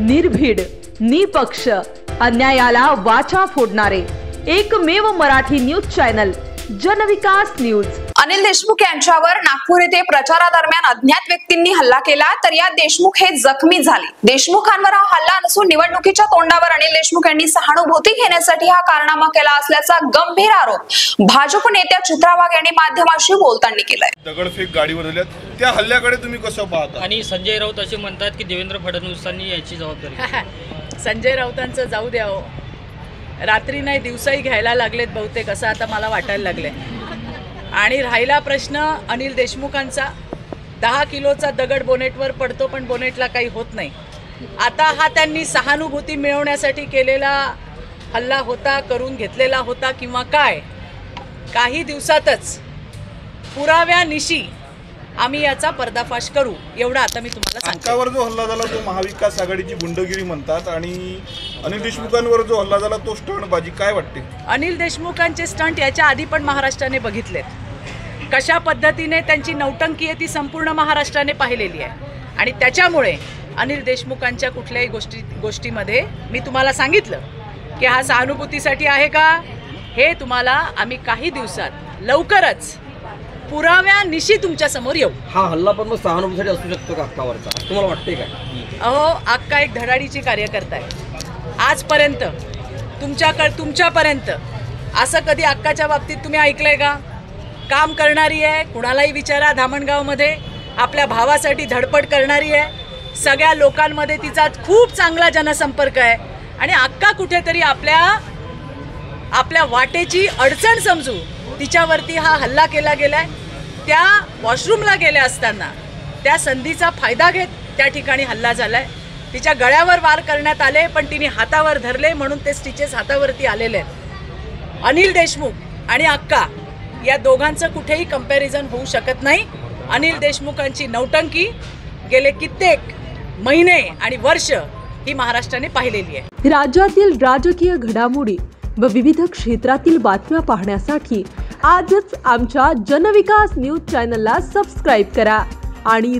निर्भीड, निपक्ष, अन्यायाला वाचा फोडणारे एकमेव मराठी न्यूज चॅनल जनविकास न्यूज। अनिल देशमुख यांच्यावर नागपूर येथे प्रचारादरम्यान अज्ञात व्यक्तींनी हल्ला केला, तर यात देशमुख हे जखमी झाले। देशमुखांवर हा हल्ला नसून निवडणुकीच्या तोंडावर अनिल देशमुख यांनी सहानुभूती घेण्यासाठी हा कारनामा केला असल्याचा गंभीर आरोप भाजप नेत्या चित्रा वाघ यांनी माध्यमांशी बोलताना केलाय। दगडफेक गाडीवर झाल्यात, त्या हल्ल्याकडे तुम्ही कसं पाहता? आणि संजय राऊत असे म्हणतात की देवेंद्र फडणवीसांनी याची जबाबदारी संजय राऊतांचं जाऊ द्या, रात्री नाही दिवसाही घ्यायला लागलेत बहुतेक, असं आता मला वाटायला लागले। आणि राहिला प्रश्न अनिल देशमुखांचा, 10 किलोचा दगड बोनेटवर पडतो पण बोनेटला काही होत नाही। आता हा त्यांनी सहानुभूती मिळवण्यासाठी केलेला हल्ला होता, करून घेतलेला होता किंवा काय, काही दिवसातच पुराव्यानिशी आम्ही याचा पर्दाफाश करू, एवढा आता मी तुम्हाला सांगते। अक्कावर जो हल्ला झाला तो महाविकास आघाडीची गुंडगिरी म्हणतात आणि अनिल देशमुखांवर जो हल्ला झाला तो स्टंटबाजी, काय वाटते? अनिल देशमुखांचे स्टंट याच्या आधी पण महाराष्ट्राने बघितलेत, कशा पद्धतीने त्यांची नौटंकी आहे ती संपूर्ण महाराष्ट्राने पाहिलेली आहे। आणि त्याच्यामुळे अनिल देशमुखांच्या कुठल्याही गोष्टीमध्ये मी तुम्हाला सांगितलं की हा सहानुभूतीसाठी आहे का, हे तुम्हाला आम्ही काही दिवसात लवकरच पुराव्यानिशी तुमच्या समोर येऊ। हा हल्ला पण मग सहानुभूतीसाठी असू शकतो का अक्कावरचा, तुम्हाला वाटते का? अहो, अक्का एक धडाडीची कार्यकर्ता आहे। आजपर्यंत तुमच्यापर्यंत असं कधी अक्काच्या बाबतीत तुम्ही ऐकलंय का? काम करणारी आहे, कुणालाही विचारा, धामणगावमध्ये आपल्या भावासाठी धडपड करणारी आहे, सगळ्या लोकांमध्ये तिचा खूप चांगला जनसंपर्क आहे। आणि अक्का कुठेतरी आपल्या वाटेची अडचण समजू तिच्यावरती हा हल्ला केला गेलाय। त्या वॉशरूमला गेल्या असताना त्या संधीचा फायदा घेत त्या ठिकाणी हल्ला झालाय। तिच्या गळ्यावर वार करण्यात आले पण तिने हातावर धरले म्हणून ते स्टिचेस हातावरती आलेले आहेत। अनिल देशमुख आणि अक्का या दोघांचं कुठेही कंपॅरिझन होऊ शकत नाही। अनिल देशमुखांची नौटंकी गेले कित्येक महिने आणि वर्ष ही महाराष्ट्राने पाहिलेली आहे। राज्यातील राजकीय घडामोडी व विविध क्षेत्रातील बातम्या पाहण्यासाठी आजच आमच्या जनविकास न्यूज चॅनलला सबस्क्राईब करा आणि